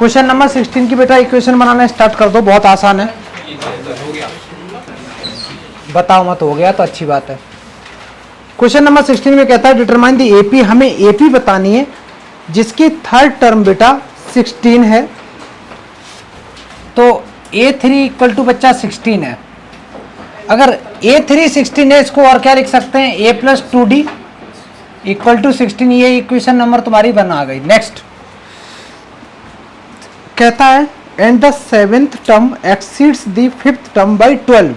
Question number 16 की बेटा equation बनाना start कर दो, बहुत आसान है। बताओ मत, हो गया तो अच्छी बात है। क्वेश्चन नंबर 16 में कहता है डिटरमाइन द एपी, हमें एपी बतानी है जिसकी थर्ड टर्म बेटा 16 है। तो A3 इक्वल टू बच्चा 16 है। अगर A3 16 है, इसको और क्या लिख सकते हैं, A plus 2D equal to 16। ये इक्वेशन नंबर तुम्हारी बना गई। नेक्स्ट कहता है and the seventh term exceeds the fifth term by 12।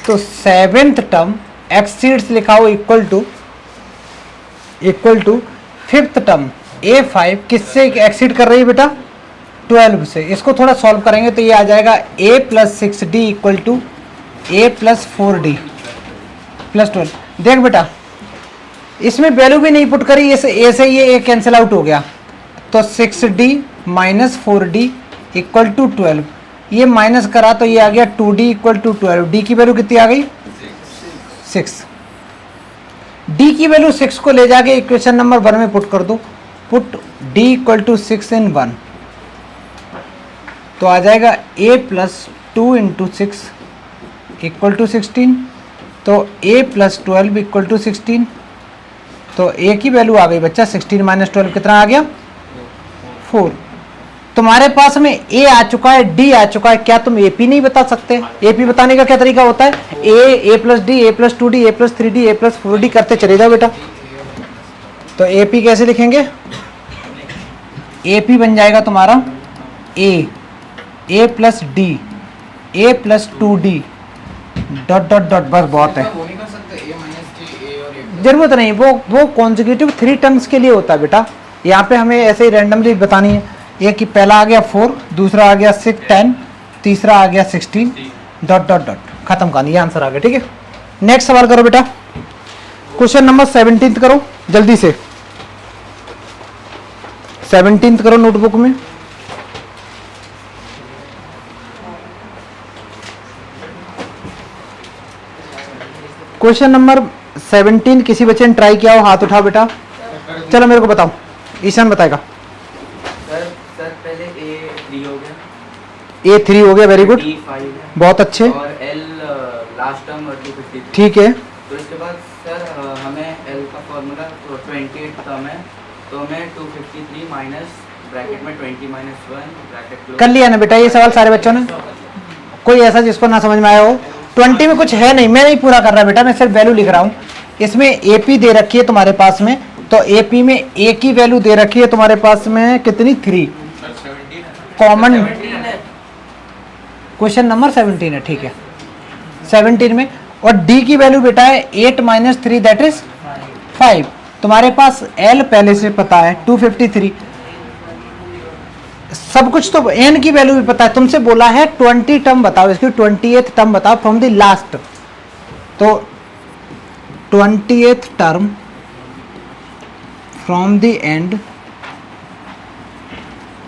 तो सेवेंथ टर्म एक्सीड्स लिखाओ equal to fifth term A5 किससे एक्सीड कर रही है बेटा, 12 से। इसको थोड़ा सॉल्व करेंगे तो ये आ जाएगा A plus 6D equal to A plus 4D plus 12। देख बेटा, इसमें वैल्यू भी नहीं पुट करी, इस A से ये A कैंसिल आउट हो गया। तो 6D minus 4D equal to 12, ये माइनस करा तो ये आ गया 2D इक्वल टू 12। D की वैल्यू कितनी आ गई, 6। D की वैल्यू 6 को ले जाके इक्वेशन नंबर 1 में पुट कर दो। Put D equal to 6 in 1, तो आ जाएगा A plus 2 into 6 equal to 16। तो A प्लस 12 इक्वल टू 16। तो A की वैल्यू आ गई बच्चा 16 माइनस 12 कितना आ गया, 4। तुम्हारे पास में A आ चुका है, D आ चुका है, क्या तुम AP नहीं बता सकते? AP बताने का क्या तरीका होता है, A plus D, A plus 2D, A plus 3D, A plus 4D करते चले जाओ बेटा। तो AP कैसे लिखेंगे, AP बन जाएगा तुम्हारा A plus D, A plus 2D dot dot dot, बस बहुत है, जरूरत नहीं। वो कॉन्जिक्यूटिव 3 टर्म्स के लिए होता है बेटा। यहाँ पे हमें ऐसे ही रैंडमली बतानी है। एक कि पहला आ गया 4, दूसरा आ गया 6 10, तीसरा आ गया 16 डॉट डॉट डॉट, खत्म कहानी, ये आंसर आ गया। ठीक है, नेक्स्ट सवाल करो बेटा। क्वेश्चन नंबर 17 करो जल्दी से, 17 करो नोटबुक में। क्वेश्चन नंबर 17 किसी बच्चे ने ट्राई किया हो, हाथ उठाओ बेटा। चलो मेरे को बताओ, ईशान बताएगा। सर पहले A3 हो गया, A3 हो गया, वेरी गुड, D5 है, बहुत अच्छे, और L लास्ट टर्म 250। ठीक है। तो इसके बाद सर हमें L का फॉर्मूला 28 टर्म है, तो हमें 253 माइनस ब्रैकेट में 20 माइनस 1 ब्रैकेट कर लिया ना बेटा ये सवाल सारे बच्चों ने? कोई ऐसा जिसको ना समझ में आया हो? 20 में कुछ है नहीं, मैं नहीं पूरा कर रहा बेटा, मैं सिर्फ वैल्यू लिख रहा हूँ। इसमें AP दे रखी है तुम्हारे पास में, तो AP में A की वैल्यू दे रखी है तुम्हारे पास में कितनी, 3 कॉमन। क्वेश्चन नंबर 17 है, ठीक है, 17 में। और D की वैल्यू बेटा है 8 माइनस 3 दैट इज 5। तुम्हारे पास L पहले से पता है 253, सब कुछ तो N की वैल्यू भी पता है। तुमसे बोला है 20 टर्म बताओ, इसकी 20th टर्म बताओ फ्रॉम द लास्ट। तो 20th term from the end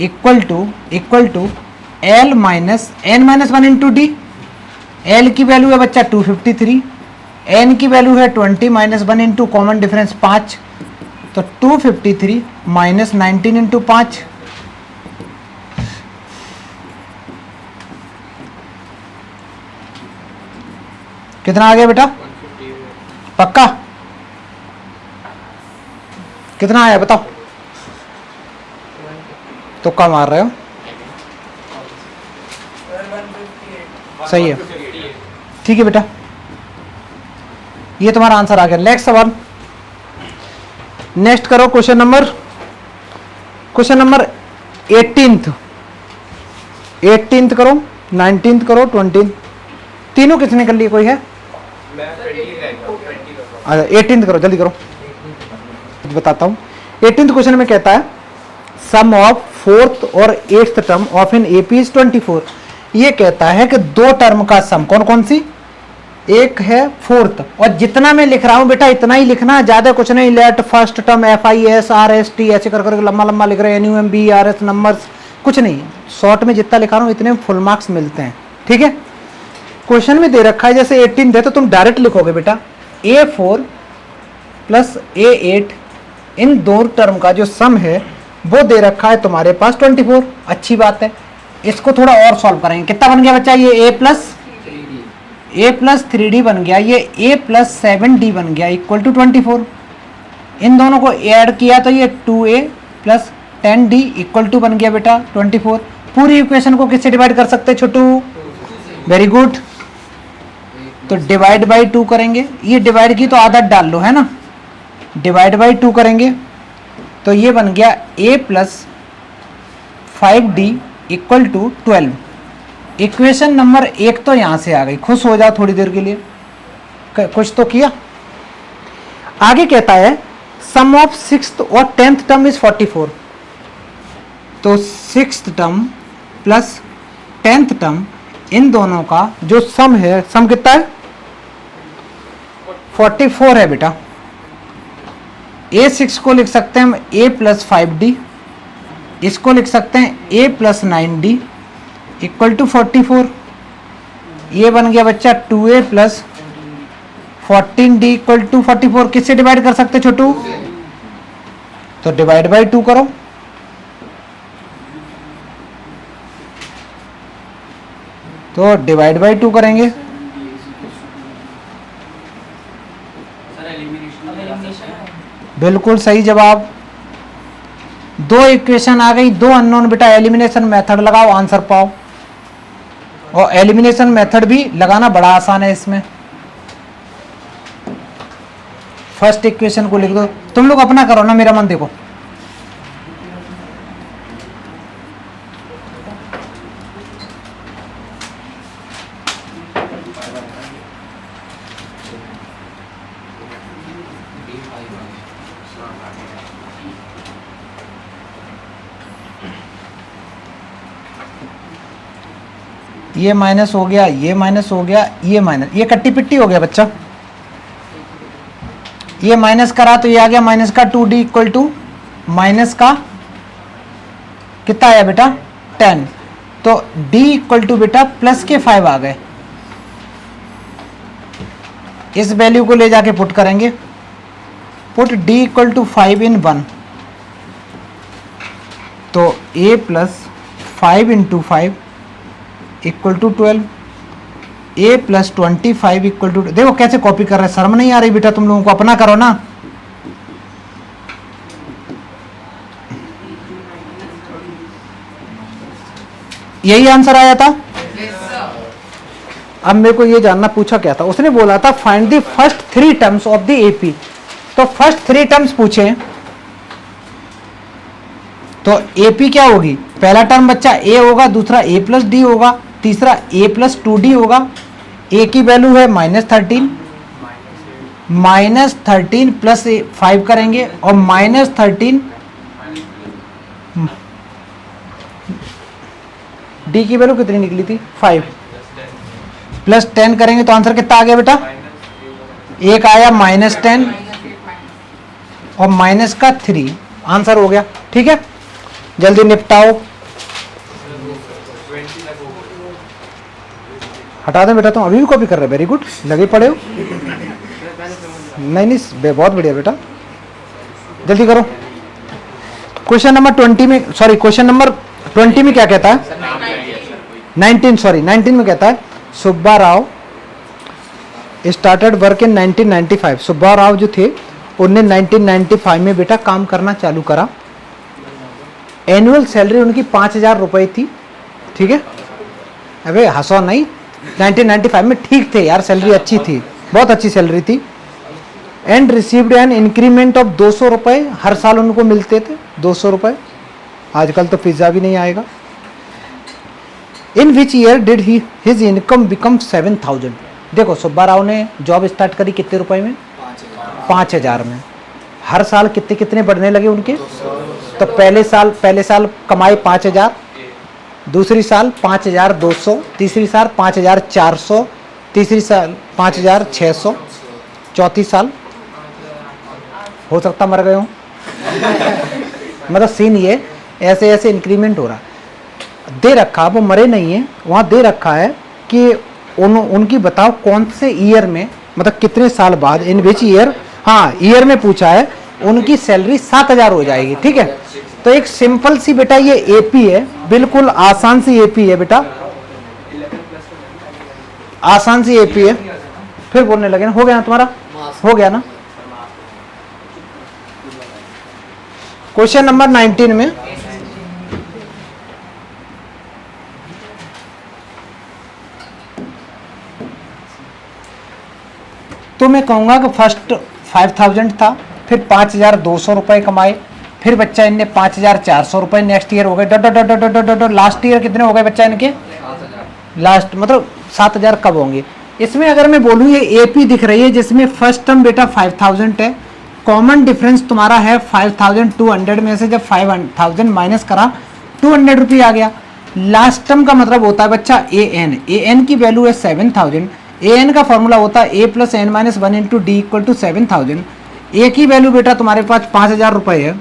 equal to L minus N minus 1 into D। L की वैल्यू है बच्चा 253, N की वैल्यू है 20 माइनस 1 इंटू कॉमन डिफरेंस 5, तो 253 माइनस 19 इंटू 5, कितना आ गया बेटा, पक्का कितना आया बताओ, तुक्का मार रहे हो, सही है, ठीक है बेटा, ये तुम्हारा आंसर आ गया। नेक्स्ट सवाल, नेक्स्ट करो क्वेश्चन नंबर 18th करो, 19th करो, 20th, तीनों किसने कर ली, कोई है? अच्छा 18th करो, जल्दी करो, बताता हूँ। 18th क्वेश्चन में कहता है सम ऑफ 4th और 8th term of an AP is 24। ये कहता है कि दो टर्म का सम, कौन कौन सी, एक है 4th, और जितना मैं लिख रहा हूं बेटा इतना ही लिखना, ज्यादा कुछ नहीं। Let first term FIS RST ऐसे कर करके लंबा लंबा लिख रहे हैं, NUM BRS नंबर्स, कुछ नहीं, शॉर्ट में जितना लिखा रहा हूं इतने फुल मार्क्स मिलते हैं। ठीक है, क्वेश्चन में दे रखा है जैसे 18 है तो तुम डायरेक्ट लिखोगे बेटा A4 प्लस A8, इन दो टर्म का जो सम है वो दे रखा है तुम्हारे पास 24। अच्छी बात है, इसको थोड़ा और सॉल्व करेंगे। कितना बन गया बच्चा? ये a प्लस 3d बन गया, ये a प्लस 7d बन गया इक्वल टू 24। इन दोनों को ऐड किया तो ये 2a plus 10d equal to बन गया बेटा 24। पूरी इक्वेशन को किससे डिवाइड कर सकते हैं छोटू? Very good. तो डिवाइड बाई 2 करेंगे, ये डिवाइड की तो आदत डाल लो, है ना। डिवाइड बाई 2 करेंगे तो ये बन गया a plus 5d equal to 12। Equation number 1 तो यहां से आ गई। खुश हो जाओ थोड़ी देर के लिए, कुछ तो किया। आगे कहता है सम ऑफ 6th और 10th टर्म इज 44। तो 6th term plus 10th term, इन दोनों का जो सम है, सम कितना है? 44 है बेटा। a6 को लिख सकते हैं हम a प्लस 5d, इसको लिख सकते हैं a plus 9d equal to 44। ये बन गया बच्चा 2a plus 14d equal to 44। किससे डिवाइड कर सकते छोटू? तो डिवाइड बाई 2 करो। तो डिवाइड बाई 2 करेंगे, बिल्कुल सही जवाब। 2 इक्वेशन आ गई, 2 अननोन बेटा। एलिमिनेशन मेथड लगाओ, आंसर पाओ। और एलिमिनेशन मेथड भी लगाना बड़ा आसान है इसमें। फर्स्ट इक्वेशन को लिख दो। तुम लोग अपना करो ना, मेरा मन देखो। ये माइनस हो गया, ये माइनस हो गया, ये माइनस, ये कट्टी पिट्टी हो गया बच्चा। ये माइनस करा तो ये आ गया माइनस का 2d इक्वल टू माइनस का कितना आया बेटा? 10। तो d इक्वल टू बेटा प्लस के 5 आ गए। इस वैल्यू को ले जाके पुट करेंगे। Put d equal to 5 in 1। तो a plus 5 into 5 equal to 12। a plus 25 equal to, देखो कैसे कॉपी कर रहे हैं। शर्म नहीं आ रही बेटा तुम लोगों को? अपना करो ना। यही आंसर आया था। अब मेरे को ये जानना, पूछा क्या था उसने? बोला था find the first 3 terms of the AP. तो फर्स्ट 3 टर्म्स पूछे तो एपी क्या होगी? पहला टर्म बच्चा a होगा, दूसरा a प्लस डी होगा, तीसरा a प्लस 2d होगा। a की वैल्यू है -13, -13 प्लस 5 करेंगे और -13 d की वैल्यू कितनी निकली थी? 5 प्लस 10 करेंगे तो आंसर कितना आ गया बेटा? एक आया -10 और माइनस का 3। आंसर हो गया। ठीक है, जल्दी निपटाओ। हटा दें बेटा, तुम अभी भी कॉपी कर रहे हो। वेरी गुड, लगे पड़े हो। नहीं, बहुत बढ़िया बेटा, जल्दी करो। क्वेश्चन नंबर 20 में, सॉरी क्वेश्चन नंबर 20 में क्या कहता है? 19 में कहता है Subba Rao started work in 1995। Subba Rao जो थे उनने 1995 में बेटा काम करना चालू करा। एनुअल सैलरी उनकी 5,000 रुपये थी। ठीक है, अबे हंसो नहीं, 1995 में ठीक थे यार, सैलरी अच्छी थी, बहुत अच्छी सैलरी थी। And received an increment of 200 रुपये, हर साल उनको मिलते थे 200 रुपये। आजकल तो पिज्ज़ा भी नहीं आएगा। In which year did he his income become 7,000। देखो सुब्बा राव ने जॉब स्टार्ट करी कितने रुपए में? 5,000 में। हर साल कितने कितने बढ़ने लगे उनके? तो पहले साल कमाई 5,000, दूसरी साल 5,200, तीसरी साल 5,400, तीसरी साल 5,600, चौथी साल हो सकता मर गए हो। मतलब सीन ये ऐसे ऐसे इंक्रीमेंट हो रहा। दे रखा, वो मरे नहीं है, वहाँ दे रखा है कि उनकी बताओ कौन से ईयर में, मतलब कितने साल बाद, इन विच ईयर, हाँ ईयर में पूछा है, उनकी सैलरी 7,000 हो जाएगी। ठीक है, तो एक सिंपल सी बेटा ये एपी है, बिल्कुल आसान सी एपी है बेटा, आसान सी एपी है। फिर बोलने लगे ना, हो गया ना तुम्हारा, हो गया ना। क्वेश्चन नंबर 19 में तो मैं कहूंगा कि फर्स्ट 5000 था, फिर 5200 रुपए कमाए, फिर बच्चा इनने 5400 रुपए नेक्स्ट ईयर हो गए, डॉट लास्ट ईयर कितने हो गए बच्चा इनके, लास्ट मतलब 7000 कब होंगे। इसमें अगर मैं बोलूँ ये एपी दिख रही है जिसमें फर्स्ट टर्म बेटा 5000 है, कॉमन डिफरेंस तुम्हारा है 5200 में से जब 5000 माइनस करा 200 रुपये आ गया। लास्ट टर्म का मतलब होता है बच्चा ए एन की वैल्यू है 7000, ए एन का फॉर्मूला होता है A plus N minus 1 into D equal to 7000। A की वैल्यू बेटा तुम्हारे पास 5000 रुपये है,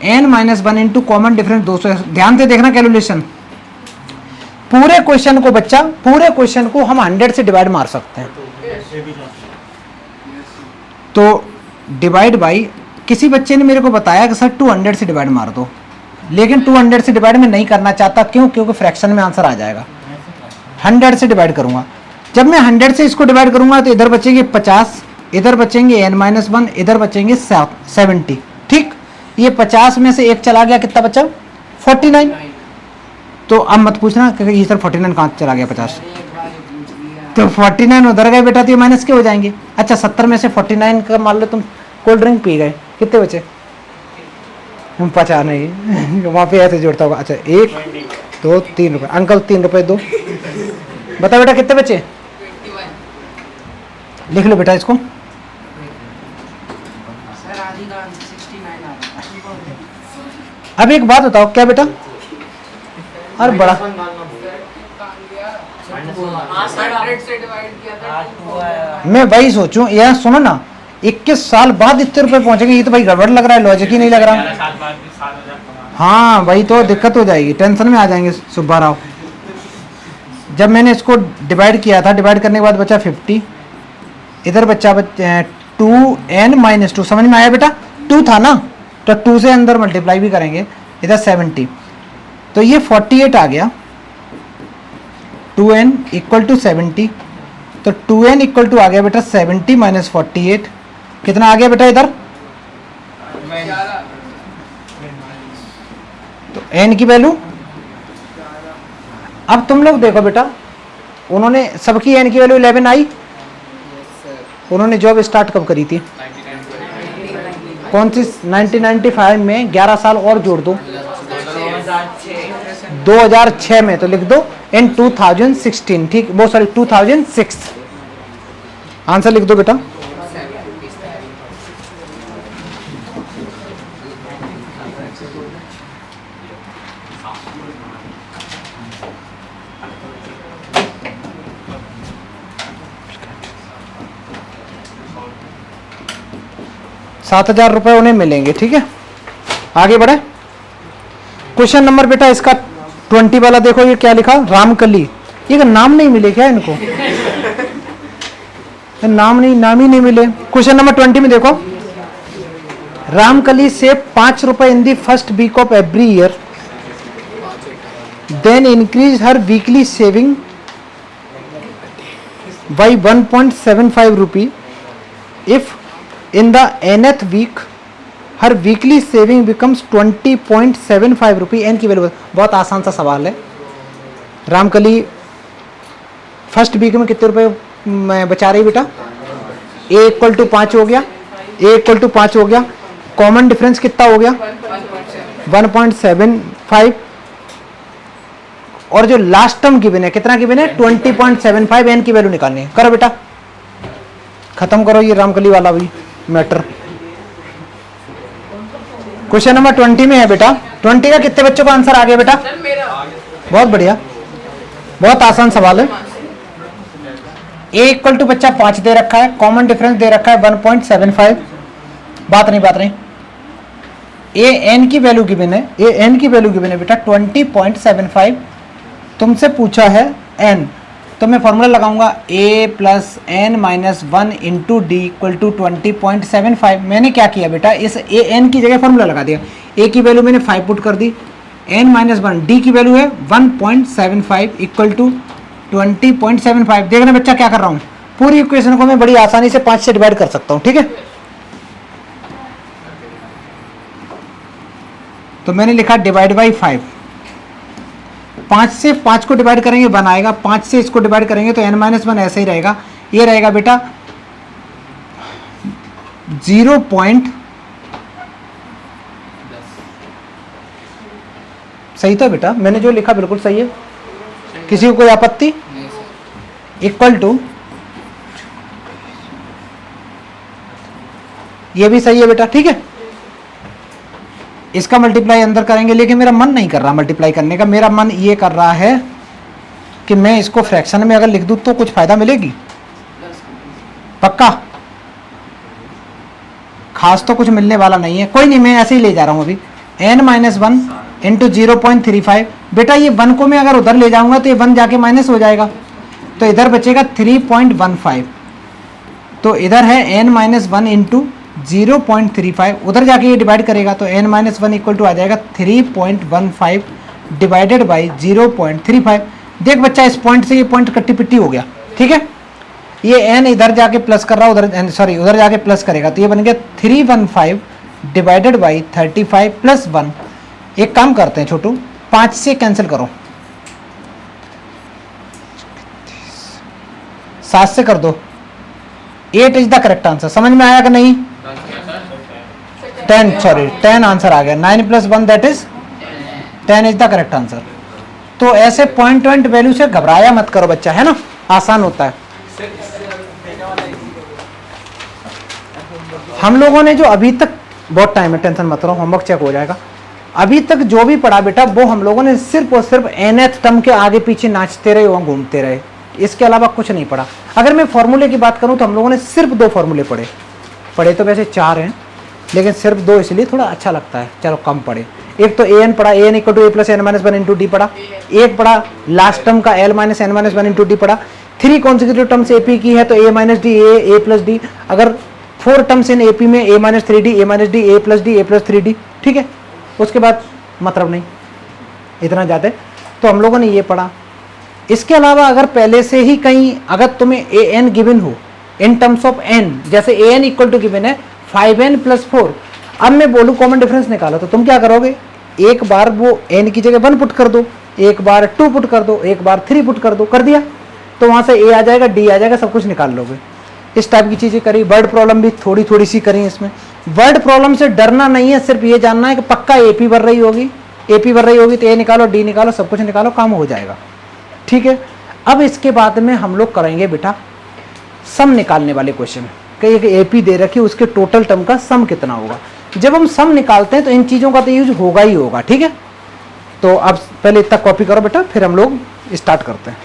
N minus 1 into common difference 200। ध्यान से देखना कैलकुलेशन, पूरे क्वेश्चन को बच्चा, पूरे क्वेश्चन को हम 100 से डिवाइड मार सकते हैं। तो डिवाइड बाई, किसी बच्चे ने मेरे को बताया कि सर 200 से डिवाइड मार दो, लेकिन 200 से डिवाइड मैं नहीं करना चाहता, क्यों? क्योंकि फ्रैक्शन में आंसर आ जाएगा। 100 से डिवाइड करूंगा, जब मैं 100 से इसको डिवाइड करूंगा तो इधर बचेंगे 50, इधर बचेंगे n-1, इधर बचेंगे 70। ठीक, ये 50 में से एक चला गया, कितना बचा? 49। तो अब मत पूछना कि ये सर 49 कहाँ चला गया 50, तो 49 उधर गए बेटा, तो ये माइनस के हो जाएंगे। अच्छा 70 में से 49 का मान लो तुम कोल्ड ड्रिंक पी गए, कितने बचे? 50 नहीं वहाँ पे ऐसे जोड़ता होगा। अच्छा 1 2 3 रुपये, अंकल 3 रुपये दो, बता बेटा कितने बचे? लिख लो बेटा इसको। अब एक बात बताओ, क्या बेटा? अरे बड़ा मैं वही सोचूं यार, सुनो ना 21 साल बाद इतने रुपए पहुंचेंगे, ये तो भाई गड़बड़ लग रहा है, लॉजिक ही नहीं लग रहा। हाँ भाई तो दिक्कत हो जाएगी, टेंशन में आ जाएंगे सुब्बा राव। जब मैंने इसको डिवाइड किया था, डिवाइड करने के बाद बचा 50, इधर बच्चा 2n-2, समझ में आया बेटा? 2 था ना, तो 2 से अंदर मल्टीप्लाई भी करेंगे, इधर 70, तो ये 48 आ गया। 2n इक्वल टू 70, तो 2n इक्वल टू आ गया बेटा 70 माइनस 48, कितना आ गया बेटा इधर? तो n की वैल्यू, अब तुम लोग देखो बेटा, उन्होंने सबकी n की वैल्यू 11 आई। उन्होंने जॉब स्टार्ट कब करी थी? कौन सी? 1995 में। 11 साल और जोड़ दो, 2006 में, तो लिख दो इन 2016। ठीक, वो सॉरी 2006, आंसर लिख दो बेटा। ₹7,000 उन्हें मिलेंगे। ठीक है, आगे बढ़े। क्वेश्चन नंबर बेटा इसका 20 वाला देखो, ये क्या लिखा? रामकली। ये नाम नहीं मिले क्या इनको? नाम ही नहीं मिले। क्वेश्चन नंबर 20 में देखो, रामकली से ₹5 in the first week of every year, then increase her weekly saving by 1.75 rupee if in the nth week her weekly saving becomes 20.75 rupee. N की वैल्यू, बहुत आसान सा सवाल है। रामकली फर्स्ट वीक में कितने रुपए बचा रही बेटा? ए इक्वल टू 5 हो गया, ए इक्वल टू 5 हो गया, कॉमन डिफरेंस कितना हो गया? 1.75, और जो लास्ट टर्म गिवन है, कितना गिवन है? 20.75। एन की वैल्यू निकालनी है। करो बेटा, खत्म करो ये रामकली वाला भी मैटर। क्वेश्चन नंबर 20 में है बेटा, 20 का कितने बच्चों का आंसर आ गया बेटा? बहुत बढ़िया, बहुत आसान सवाल है। ए इक्वल टू बच्चा 5 दे रखा है, कॉमन डिफरेंस दे रखा है 1.75। बात नहीं। ए एन की वैल्यू गिवन है, ए एन की वैल्यू गिवन है बेटा 20.75। तुमसे पूछा है एन, तो मैं फॉर्मूला लगाऊंगा a plus N minus 1 into D equal to 20.75। मैंने क्या किया बेटा, इस ए एन की जगह फॉर्मूला लगा दिया। ए की वैल्यू मैंने 5 पुट कर दी, n-1 डी की वैल्यू है 1.75 इक्वल टू 20.75। देखना बच्चा क्या कर रहा हूँ, पूरी इक्वेशन को मैं बड़ी आसानी से 5 से डिवाइड कर सकता हूँ, ठीक है। तो मैंने लिखा डिवाइड बाई 5, 5 से 5 को डिवाइड करेंगे 1 आएगा, 5 से इसको डिवाइड करेंगे तो n-1 ऐसे ही रहेगा। ये रहेगा बेटा 0. सही था बेटा, मैंने जो लिखा बिल्कुल सही है, किसी को कोई आपत्ति? इक्वल टू, ये भी सही है बेटा, ठीक है। इसका मल्टीप्लाई अंदर करेंगे, लेकिन मेरा मन नहीं कर रहा मल्टीप्लाई करने का, मेरा मन ये कर रहा है कि मैं इसको फ्रैक्शन में अगर लिख दूं तो कुछ फायदा मिलेगी, पक्का? खास तो कुछ मिलने वाला नहीं है, कोई नहीं, मैं ऐसे ही ले जा रहा हूं अभी। n-1 इंटू 0.35, बेटा ये 1 को मैं अगर उधर ले जाऊंगा तो ये 1 जाके माइनस हो जाएगा, तो इधर बचेगा 3.15। तो इधर है n-1 इंटू 0.35, उधर जाके ये डिवाइड करेगा तो n-1 इक्वल टू आ जाएगा 3.15 डिवाइडेड बाई 0.35। देख बच्चा, इस पॉइंट से ये पॉइंट कट्टी पिट्टी हो गया, ठीक है। ये n इधर जाके प्लस कर रहा, उधर सॉरी उधर जाके प्लस करेगा, तो ये बन गया 315 डिवाइडेड बाई 35 प्लस 1। एक काम करते हैं छोटू, 5 से कैंसिल करो, 7 से कर दो, 8 इज द करेक्ट आंसर। समझ में आया कि नहीं? 10 आंसर आ गया। 9 + 1 that is 10 is the correct answer. तो ऐसे पॉइंट वैल्यू से घबराया मत करो बच्चा, है ना, आसान होता है। हम लोगों ने जो अभी तक, बहुत टाइम है, टेंशन मत लो, होमवर्क चेक हो जाएगा। अभी तक जो भी पढ़ा बेटा वो हम लोगों ने सिर्फ और सिर्फ nth टर्म के आगे पीछे नाचते रहे और घूमते रहे, इसके अलावा कुछ नहीं पढ़ा। अगर मैं फॉर्मूले की बात करूं तो हम लोगों ने सिर्फ 2 फॉर्मूले पढ़े तो वैसे 4 हैं, लेकिन सिर्फ 2 इसलिए थोड़ा अच्छा लगता है, चलो कम पढ़े। एक तो an पढ़ा, an equal to a plus n-1 into D पढ़ा, एक पढ़ा लास्ट टर्म का l minus n-1 into D पढ़ा। 3 कॉन्सिक्यूटिव टर्म्स AP की है तो a minus D, a plus D. अगर 4 टर्म्स इन AP में a minus 3d, a minus D, a plus D, a plus 3d, ठीक है। उसके बाद मतलब नहीं, इतना ज़्यादा तो हम लोगों ने ये पढ़ा। इसके अलावा अगर पहले से ही कहीं अगर तुम्हें an गिवन हो इन टर्म्स ऑफ n, जैसे an इक्वल टू गिवन है 5n + 4, अब मैं बोलूँ कॉमन डिफरेंस निकालो, तो तुम क्या करोगे, एक बार वो n की जगह 1 पुट कर दो, एक बार 2 पुट कर दो, एक बार 3 पुट कर दो, कर दिया तो वहाँ से a आ जाएगा, d आ जाएगा, सब कुछ निकाल लोगे। इस टाइप की चीज़ें करी। वर्ड प्रॉब्लम भी थोड़ी सी करी इसमें। वर्ड प्रॉब्लम से डरना नहीं है, सिर्फ ये जानना है कि पक्का AP भर रही होगी, AP भर रही होगी तो A निकालो, D निकालो, सब कुछ निकालो, काम हो जाएगा, ठीक है। अब इसके बाद में हम लोग करेंगे बेटा सम निकालने वाले क्वेश्चन, कि एक AP दे रखी, उसके टोटल टर्म का सम कितना होगा। जब हम सम निकालते हैं तो इन चीज़ों का तो यूज होगा ही होगा, ठीक है। तो अब पहले इतना कॉपी करो बेटा, फिर हम लोग स्टार्ट करते हैं।